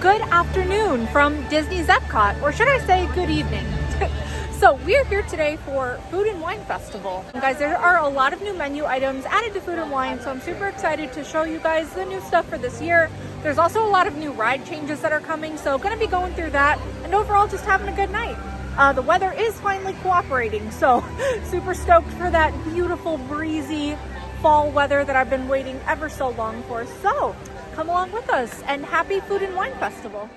good afternoon from Disney's EPCOT, or should I say good evening. So we're here today for Food and Wine Festival. And guys, there are a lot of new menu items added to Food and Wine, so I'm super excited to show you guys the new stuff for this year. There's also a lot of new ride changes that are coming, so gonna be going through that and overall just having a good night. The weather is finally cooperating, so super stoked for that beautiful breezy fall weather that I've been waiting ever so long for. So come along with us and happy Food and Wine Festival.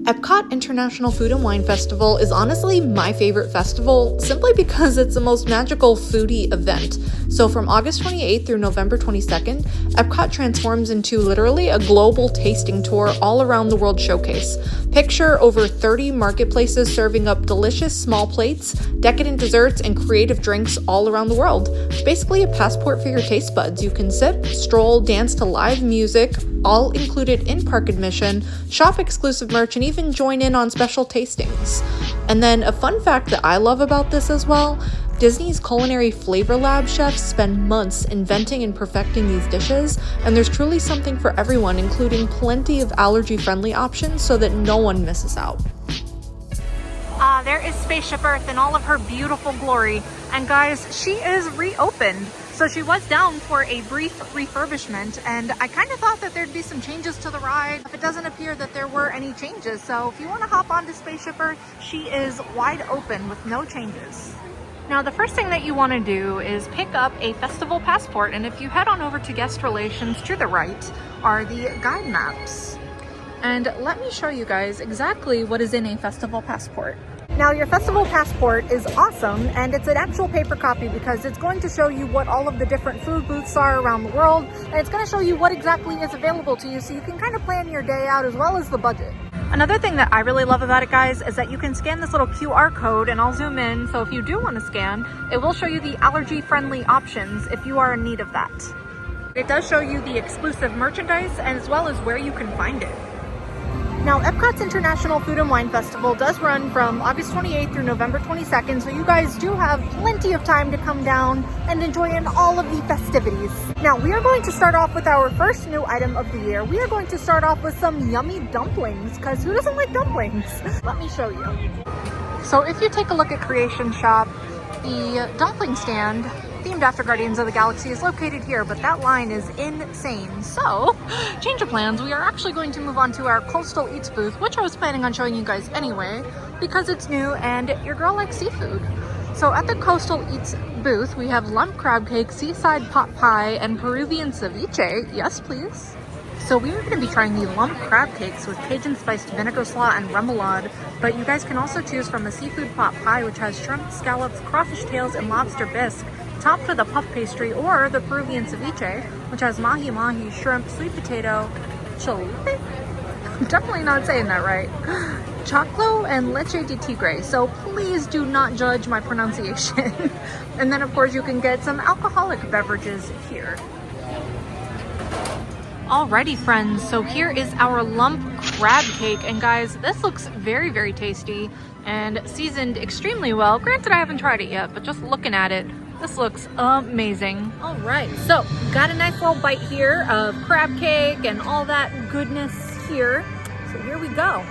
EPCOT International Food and Wine Festival is honestly my favorite festival simply because it's the most magical foodie event. So from August 28th through November 22nd, EPCOT transforms into literally a global tasting tour all around the world showcase. Picture over 30 marketplaces serving up delicious small plates, decadent desserts, and creative drinks all around the world. It's basically a passport for your taste buds. You can sip, stroll, dance to live music, all included in-park admission, shop exclusive merch, and even join in on special tastings. And then a fun fact that I love about this as well, Disney's Culinary Flavor Lab chefs spend months inventing and perfecting these dishes, and there's truly something for everyone, including plenty of allergy-friendly options so that no one misses out. There is Spaceship Earth in all of her beautiful glory, and guys, she is reopened. So she was down for a brief refurbishment, and I kind of thought that there'd be some changes to the ride. It doesn't appear that there were any changes, so if you want to hop onto Spaceship Earth, she is wide open with no changes. Now, the first thing that you want to do is pick up a festival passport, and if you head on over to guest relations, to the right are the guide maps. And let me show you guys exactly what is in a festival passport. Now, your festival passport is awesome, and it's an actual paper copy because it's going to show you what all of the different food booths are around the world, and it's going to show you what exactly is available to you so you can kind of plan your day out as well as the budget. Another thing that I really love about it, guys, is that you can scan this little QR code, and I'll zoom in, so if you do want to scan, it will show you the allergy-friendly options if you are in need of that. It does show you the exclusive merchandise as well as where you can find it. Now, EPCOT's International Food and Wine Festival does run from August 28th through November 22nd, so you guys do have plenty of time to come down and enjoy in all of the festivities. Now, we are going to start off with our first new item of the year. We are going to start off with some yummy dumplings, because who doesn't like dumplings? Let me show you. So if you take a look at Creation Shop, the dumpling stand themed after Guardians of the Galaxy is located here, but that line is insane. So, change of plans, we are actually going to move on to our Coastal Eats booth, which I was planning on showing you guys anyway, because it's new and your girl likes seafood. So at the Coastal Eats booth, we have lump crab cake, seaside pot pie, and Peruvian ceviche. Yes, please. So we are going to be trying the lump crab cakes with Cajun spiced vinegar slaw and remoulade, but you guys can also choose from a seafood pot pie, which has shrimp, scallops, crawfish tails, and lobster bisque, topped with a puff pastry, or the Peruvian ceviche, which has mahi-mahi, shrimp, sweet potato, chalupe? I'm definitely not saying that right. Choclo and leche de tigre, so please do not judge my pronunciation. And then of course you can get some alcoholic beverages here. Alrighty friends, so here is our lump crab cake, and guys, this looks very, very tasty and seasoned extremely well. Granted, I haven't tried it yet, but just looking at it, this looks amazing. All right, so got a nice little bite here of crab cake and all that goodness here. So here we go.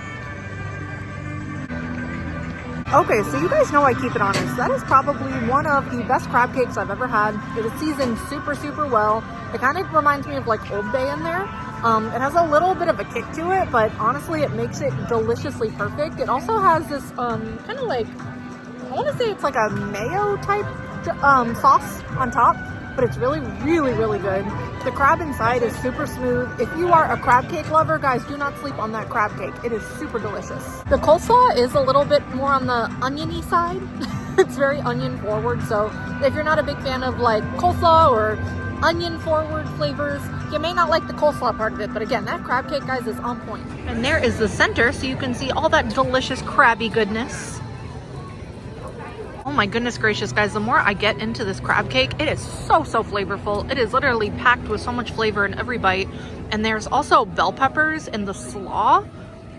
Okay, so you guys know I keep it honest. That is probably one of the best crab cakes I've ever had. It was seasoned super, super well. It kind of reminds me of like Old Bay in there. It has a little bit of a kick to it, but honestly, it makes it deliciously perfect. It also has this kind of like, I want to say it's like a mayo type sauce on top, but it's really, really, really good. The crab inside is super smooth. If you are a crab cake lover, guys, do not sleep on that crab cake. It is super delicious. The coleslaw is a little bit more on the oniony side. It's very onion forward, so if you're not a big fan of like coleslaw or onion forward flavors, you may not like the coleslaw part of it, but again, that crab cake, guys, is on point. And there is the center, so you can see all that delicious crabby goodness. Oh my goodness gracious, guys, the more I get into this crab cake, it is so, so flavorful. It is literally packed with so much flavor in every bite. And there's also bell peppers in the slaw.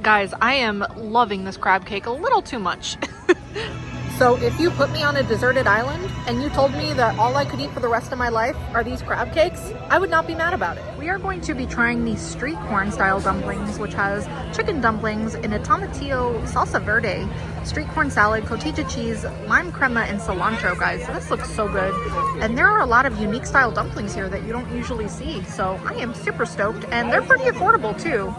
Guys, I am loving this crab cake a little too much. So if you put me on a deserted island and you told me that all I could eat for the rest of my life are these crab cakes, I would not be mad about it. We are going to be trying these street corn style dumplings, which has chicken dumplings in a tomatillo salsa verde, street corn salad, cotija cheese, lime crema, and cilantro, guys. This looks so good. And there are a lot of unique style dumplings here that you don't usually see. So I am super stoked, and they're pretty affordable too.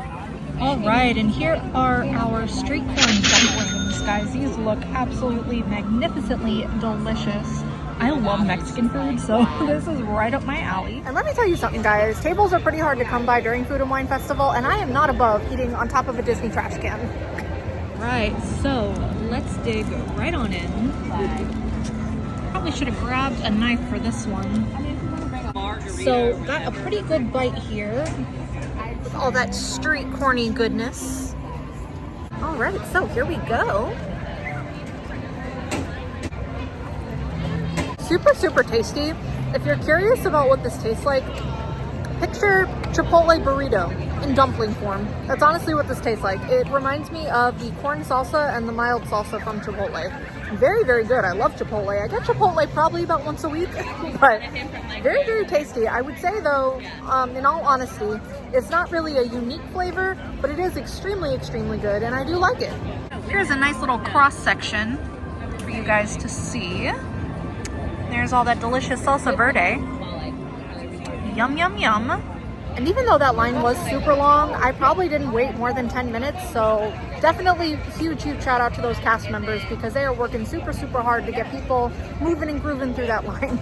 All right, and here are our street corn dumplings, guys. These look absolutely magnificently delicious. I love Mexican food, so this is right up my alley. And let me tell you something, guys. Tables are pretty hard to come by during Food and Wine Festival, and I am not above eating on top of a Disney trash can. Right, so let's dig right on in. Probably should have grabbed a knife for this one. So got a pretty good bite here. All that street corny goodness. All right, so here we go. Super, super tasty. If you're curious about what this tastes like, picture Chipotle burrito in dumpling form. That's honestly what this tastes like. It reminds me of the corn salsa and the mild salsa from Chipotle. Very, very good. I love Chipotle. I get Chipotle probably about once a week, but very, very tasty. I would say though, in all honesty, it's not really a unique flavor, but it is extremely, extremely good, and I do like it. Here's a nice little cross section for you guys to see. There's all that delicious salsa verde. Yum, yum, yum. And even though that line was super long, I probably didn't wait more than 10 minutes. So definitely huge, huge shout out to those cast members because they are working super, super hard to get people moving and grooving through that line.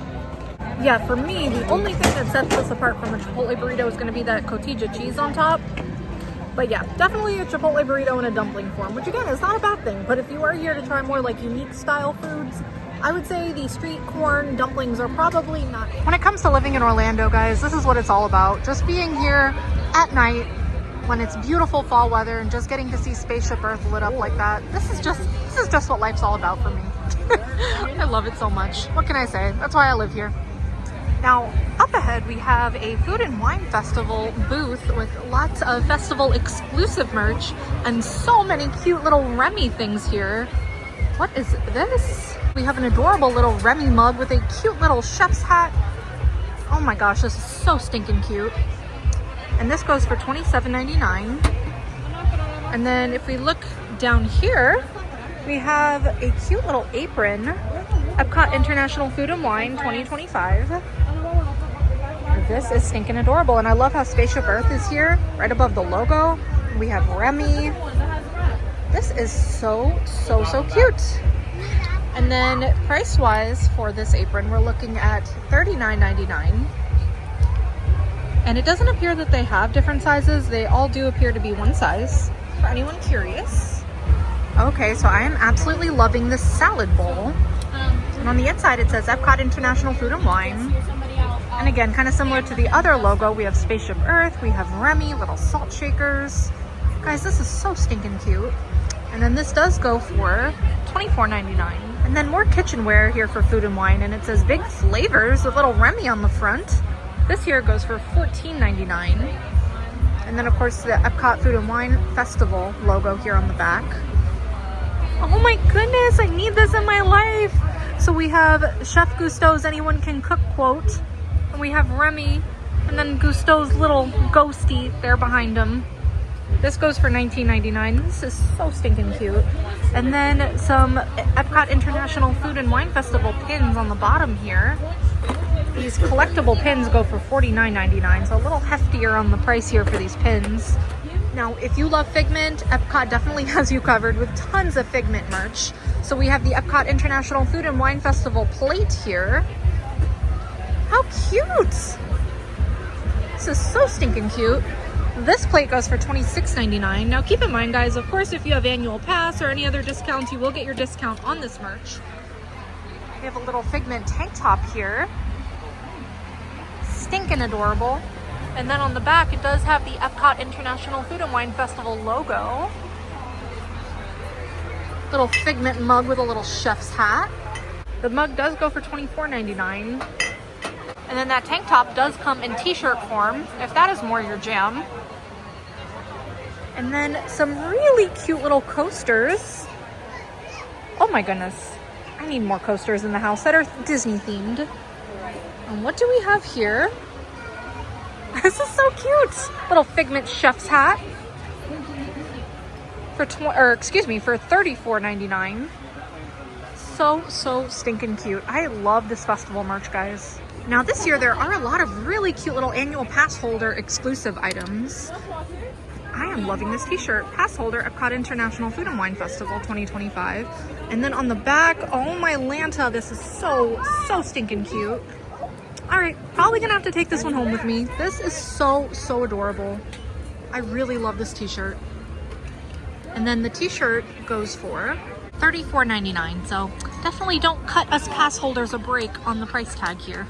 Yeah, for me, the only thing that sets this apart from a Chipotle burrito is going to be that cotija cheese on top. But yeah, definitely a Chipotle burrito in a dumpling form, which again is not a bad thing. But if you are here to try more like unique style foods, I would say the street corn dumplings are probably not it. When it comes to living in Orlando, guys, this is what it's all about. Just being here at night when it's beautiful fall weather and just getting to see Spaceship Earth lit up like that. This is just what life's all about for me. I love it so much. What can I say? That's why I live here. Now, up ahead, we have a Food and Wine Festival booth with lots of festival exclusive merch and so many cute little Remy things here. What is this? We have an adorable little Remy mug with a cute little chef's hat. Oh my gosh, this is so stinking cute. And this goes for $27.99. And then if we look down here, we have a cute little apron. EPCOT International Food and Wine 2025. This is stinking adorable. And I love how Spaceship Earth is here, right above the logo. We have Remy. This is so, so, so cute. And then price-wise for this apron, we're looking at $39.99. And it doesn't appear that they have different sizes. They all do appear to be one size, for anyone curious. Okay, so I am absolutely loving this salad bowl. And on the inside, it says EPCOT International Food and Wine. And again, kind of similar to the other logo, we have Spaceship Earth, we have Remy, little salt shakers. Guys, this is so stinking cute. And then this does go for $24.99. And then more kitchenware here for Food and Wine, and it says Big Flavors with little Remy on the front. This here goes for $14.99. And then of course the EPCOT Food and Wine Festival logo here on the back. Oh my goodness, I need this in my life. So we have Chef Gusteau's Anyone Can Cook quote, and we have Remy, and then Gusteau's little ghosty there behind him. This goes for $19.99. This is so stinking cute. And then some EPCOT International Food and Wine Festival pins on the bottom here. These collectible pins go for $49.99, so a little heftier on the price here for these pins. Now, if you love Figment, EPCOT definitely has you covered with tons of Figment merch. So we have the EPCOT International Food and Wine Festival plate here. How cute! This is so stinking cute. This plate goes for $26.99. Now keep in mind, guys, of course, if you have annual pass or any other discounts, you will get your discount on this merch. We have a little Figment tank top here. Stinking adorable. And then on the back, it does have the EPCOT International Food and Wine Festival logo. Little Figment mug with a little chef's hat. The mug does go for $24.99. And then that tank top does come in t-shirt form, if that is more your jam. And then some really cute little coasters. Oh my goodness. I need more coasters in the house that are Disney themed. And what do we have here? This is so cute. Little Figment chef's hat for for $34.99. So stinking cute. I love this festival merch, guys. Now this year there are a lot of really cute little annual pass holder exclusive items. I am loving this t-shirt. Pass holder, Epcot International Food and Wine Festival 2025. And then on the back, oh my Lanta, this is so stinking cute. All right, probably gonna have to take this one home with me. This is so adorable. I really love this t-shirt. And then the t-shirt goes for $34.99. So definitely don't cut us pass holders a break on the price tag here.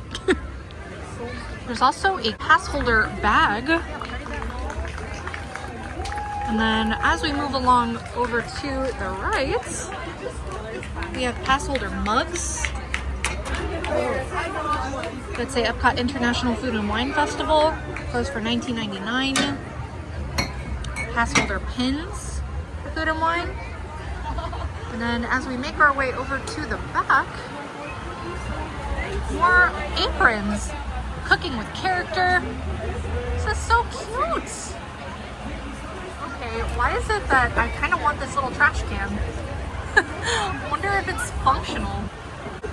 There's also a pass holder bag. And then as we move along over to the right, we have pass holder mugs that say Epcot International Food and Wine Festival. Goes for $19.99. Pass holder pins for food and wine. And then as we make our way over to the back, more aprons. Cooking with character. This is so cute. Okay, why is it that I kind of want this little trash can? Wonder if it's functional.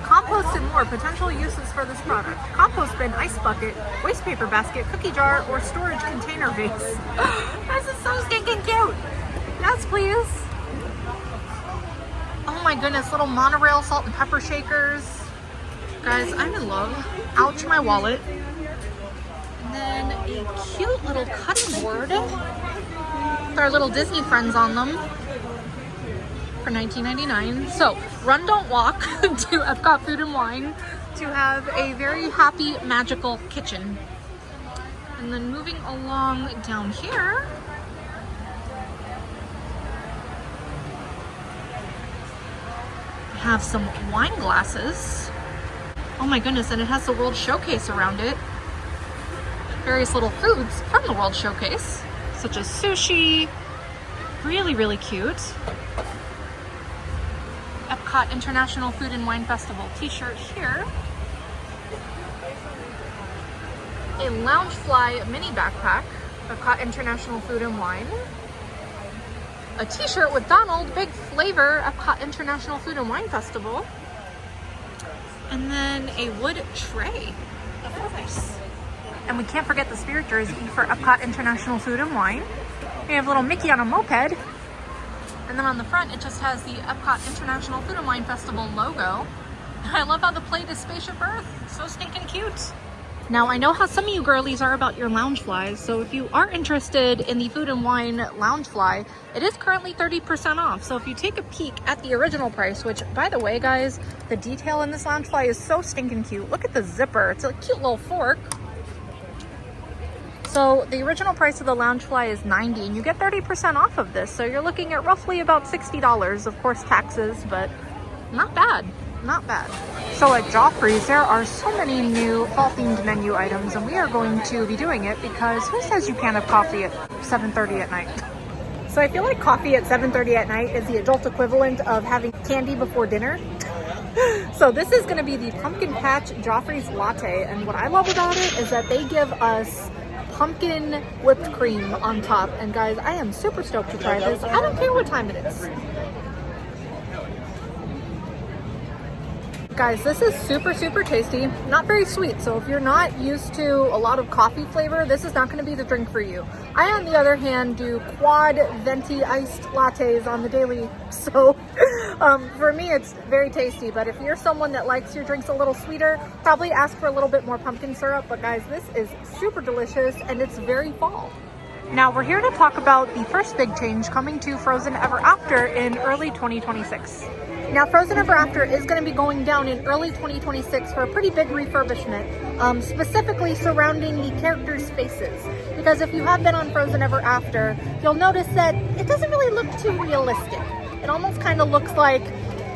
Compost and more potential uses for this product. Compost bin, ice bucket, waste paper basket, cookie jar, or storage container vase. This is so stinking cute. Yes, please. Oh my goodness, little monorail salt and pepper shakers. Guys, I'm in love. Ouch, my wallet. And then a cute little cutting board with our little Disney friends on them for $19.99. So, run, don't walk to Epcot Food and Wine to have a very happy, magical kitchen. And then moving along down here, we have some wine glasses. Oh my goodness, and it has the World Showcase around it. Various little foods from the World Showcase, such as sushi. Really cute. Epcot International Food and Wine Festival t-shirt here. A Loungefly mini backpack, Epcot International Food and Wine. A t-shirt with Donald, big flavor, Epcot International Food and Wine Festival. And then a wood tray, of course. And we can't forget the spirit jersey for Epcot International Food and Wine. We have little Mickey on a moped. And then on the front, it just has the Epcot International Food and Wine Festival logo. I love how the plate is Spaceship Earth. So stinking cute. Now, I know how some of you girlies are about your Loungeflies, so if you are interested in the Food and Wine Loungefly, it is currently 30% off. So if you take a peek at the original price, which, by the way, guys, the detail in this Loungefly is so stinking cute. Look at the zipper. It's a cute little fork. So the original price of the Loungefly is $90, and you get 30% off of this. So you're looking at roughly about $60, of course, taxes, but not bad. Not bad. So at Joffrey's, there are so many new fall-themed menu items, and we are going to be doing it because who says you can't have coffee at 7:30 at night? So I feel like coffee at 7:30 at night is the adult equivalent of having candy before dinner. So this is going to be the Pumpkin Patch Joffrey's Latte, and what I love about it is that they give us pumpkin whipped cream on top. And guys, I am super stoked to try this. I don't care what time it is. Guys, this is super tasty, not very sweet. So if you're not used to a lot of coffee flavor, this is not going to be the drink for you. I, on the other hand, do quad venti iced lattes on the daily. So for me, it's very tasty. But if you're someone that likes your drinks a little sweeter, probably ask for a little bit more pumpkin syrup. But guys, this is super delicious and it's very fall. Now we're here to talk about the first big change coming to Frozen Ever After in early 2026. Now, Frozen Ever After is going to be going down in early 2026 for a pretty big refurbishment, specifically surrounding the characters' faces. Because if you have been on Frozen Ever After, you'll notice that it doesn't really look too realistic. It almost kind of looks like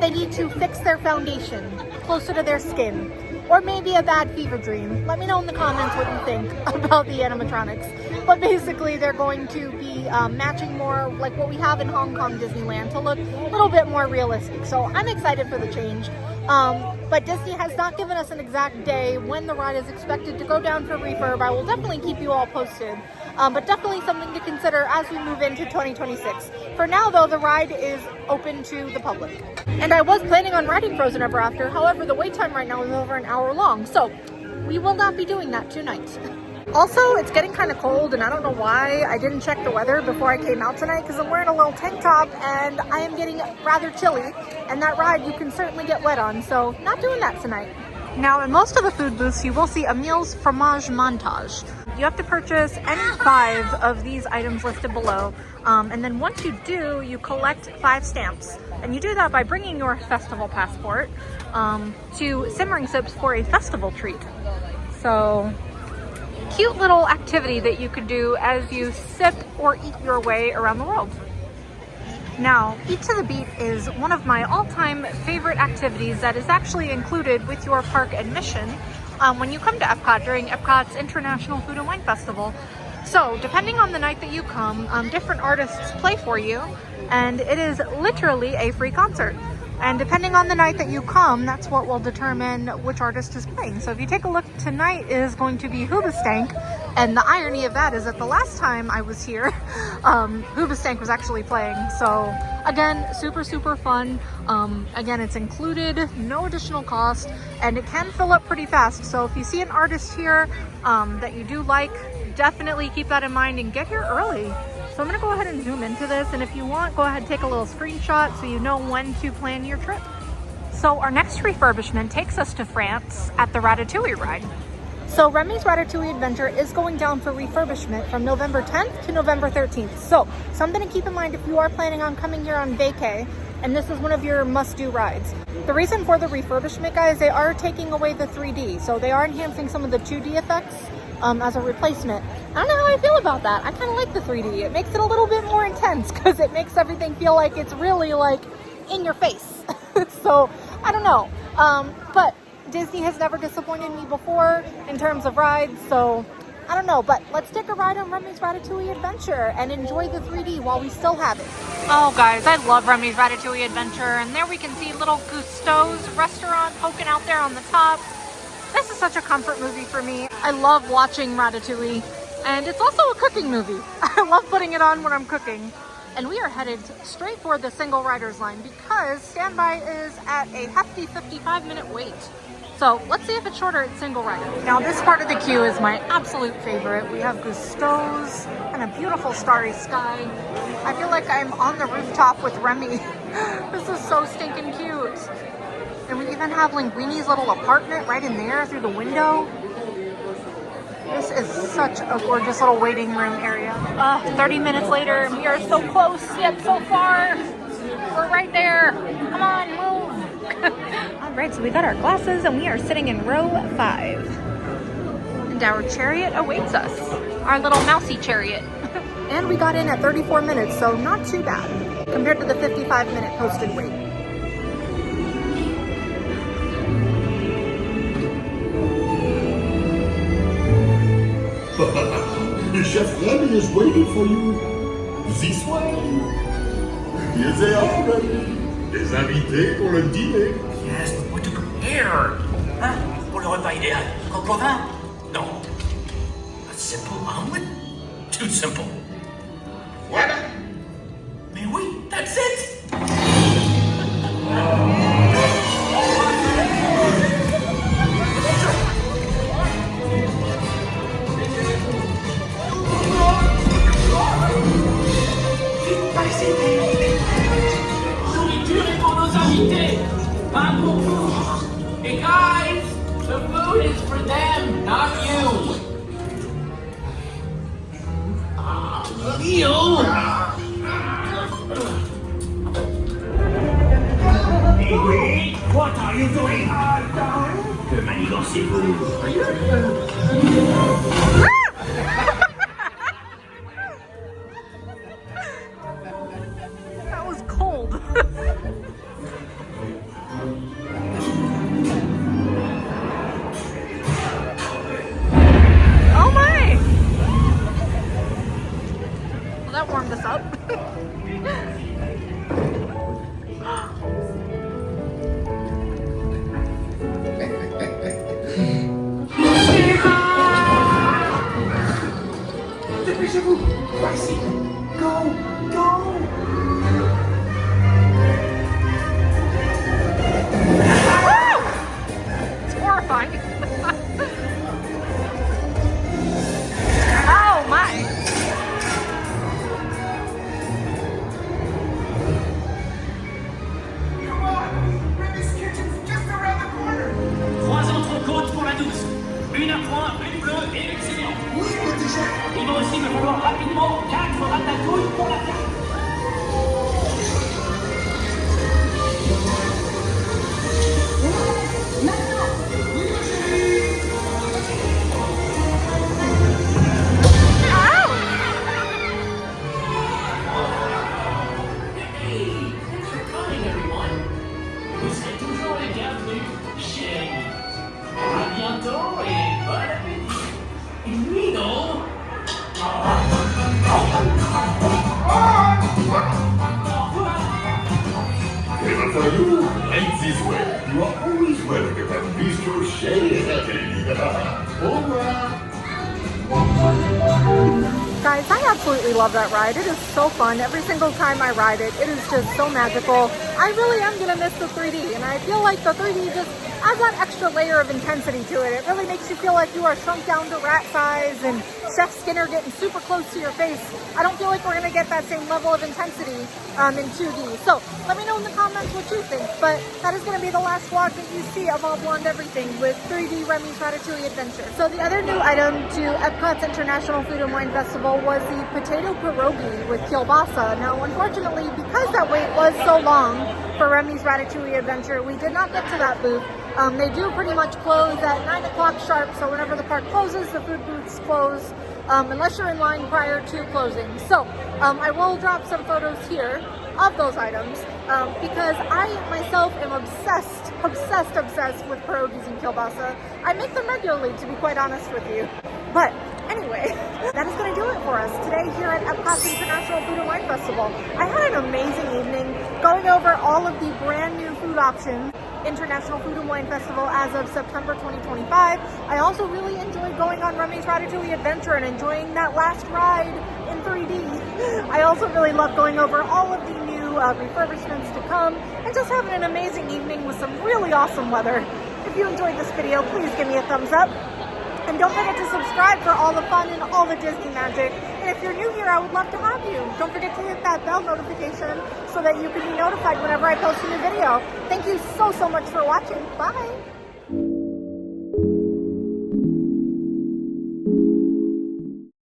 they need to fix their foundation closer to their skin. Or maybe a bad fever dream. Let me know in the comments what you think about the animatronics. but basically they're going to be matching more like what we have in Hong Kong Disneyland to look a little bit more realistic. So I'm excited for the change. But Disney has not given us an exact day when the ride is expected to go down for refurb. I will definitely keep you all posted, but definitely something to consider as we move into 2026. For now though, the ride is open to the public. And I was planning on riding Frozen Ever After, however the wait time right now is over an hour long, so we will not be doing that tonight. Also, it's getting kind of cold, and I don't know why I didn't check the weather before I came out tonight because I'm wearing a little tank top and I am getting rather chilly, and that ride you can certainly get wet on, so not doing that tonight. Now, in most of the food booths, you will see a meals fromage montage. You have to purchase any 5 of these items listed below, and then once you do, you collect 5 stamps. And you do that by bringing your festival passport to Simmering Sips for a festival treat. So, cute little activity that you could do as you sip or eat your way around the world. Now, Eat to the Beat is one of my all-time favorite activities that is actually included with your park admission when you come to Epcot during Epcot's International Food and Wine Festival. So, depending on the night that you come, different artists play for you, and it is literally a free concert. And depending on the night that you come, that's what will determine which artist is playing. So if you take a look, tonight is going to be Hoobastank. And the irony of that is that the last time I was here, Hoobastank was actually playing. So again, super, super fun. Again, it's included, no additional cost, and it can fill up pretty fast. So if you see an artist here that you do like, definitely keep that in mind and get here early. So I'm gonna go ahead and zoom into this, and if you want, go ahead and take a little screenshot so you know when to plan your trip. So our next refurbishment takes us to France at the Ratatouille ride. So Remy's Ratatouille Adventure is going down for refurbishment from November 10th to November 13th. So something to keep in mind if you are planning on coming here on vacay, and this is one of your must-do rides. The reason for the refurbishment, guys, they are taking away the 3D. So they are enhancing some of the 2D effects as a replacement. I don't know how I feel about that. I kind of like the 3D. It makes it a little bit more intense because it makes everything feel like it's really like in your face. So I don't know. But Disney has never disappointed me before in terms of rides. So I don't know, but let's take a ride on Remy's Ratatouille Adventure and enjoy the 3D while we still have it. Oh guys, I love Remy's Ratatouille Adventure, and there we can see little Gusteau's restaurant poking out there on the top. This is such a comfort movie for me. I love watching Ratatouille, and it's also a cooking movie. I love putting it on when I'm cooking. And we are headed straight for the single rider's line because standby is at a hefty 55-minute wait. So let's see if it's shorter at single rider. Now this part of the queue is my absolute favorite. We have Gusteau's and a beautiful starry sky. I feel like I'm on the rooftop with Remy. This is so stinking cute. And we even have Linguini's little apartment right in there through the window. This is such a gorgeous little waiting room area. 30 minutes later, and we are so close yet so far. We're right there. Come on, move. All right, so we got our glasses and we are sitting in row 5. And our chariot awaits us. Our little mousy chariot. And we got in at 34 minutes, so not too bad compared to the 55-minute posted wait. Chef Remy is waiting for you. This way. Here they are, Remy. Des invités pour le dîner. Yes, but what to prepare? Hein? Pour le repas idéal. Coq au vin? No. A simple omelet? Too simple. Voilà. Mais oui, that's it! Not pour vous. Hey guys, the food is for them, not you. Oui, what are you doing? Que manigancez-vous? That was cold. Oh my! Dépêchez-vous. Voici. Go, go. It's horrifying. Oh my. Come on. Remy's kitchen's just around the corner. 3 entrecôtes pour la douce. Une à point, une bleue et une saignante. Oui, petit chef. Il va aussi me falloir rapidement 4 ratatouilles pour la carte. Hey, thanks for coming, everyone. Vous serez toujours les bienvenus chez nous. À bientôt et bon appétit. Et Nino. Even for you, ain't this way. You are always welcome at Bistro Chez Happy. Au revoir. Guys, I absolutely love that ride. It is so fun. Every single time I ride it, it is just so magical. I really am gonna miss the 3D, and I feel like the 3D just adds that extra layer of intensity to it. It really makes you feel like you are shrunk down to rat size and Chef Skinner getting super close to your face. I don't feel like we're gonna get that same level of intensity in 2D. So let me know in the comments what you think. But that is gonna be the last vlog that you see of All Blonde Everything with 3D Remy's Ratatouille Adventure. So the other new item to Epcot's International Food and Wine Festival was the potato pierogi with kielbasa. Now, unfortunately, because that wait was so long for Remy's Ratatouille Adventure, we did not get to that booth. They do pretty much close at 9 o'clock sharp, so whenever the park closes, the food booths close, unless you're in line prior to closing. So, I will drop some photos here of those items, because I myself am obsessed with pierogies and kielbasa. I make them regularly, to be quite honest with you. But anyway, that is going to do it for us today here at Epcot's International Food and Wine Festival. I had an amazing evening going over all of the brand new food options International Food and Wine Festival as of September 2025. I also really enjoyed going on Remy's Ratatouille Adventure and enjoying that last ride in 3D. I also really love going over all of the new refurbishments to come and just having an amazing evening with some really awesome weather. If you enjoyed this video, please give me a thumbs up. And don't forget to subscribe for all the fun and all the Disney magic. And if you're new here, I would love to have you. Don't forget to hit that bell notification so that you can be notified whenever I post a new video. Thank you so much for watching. Bye.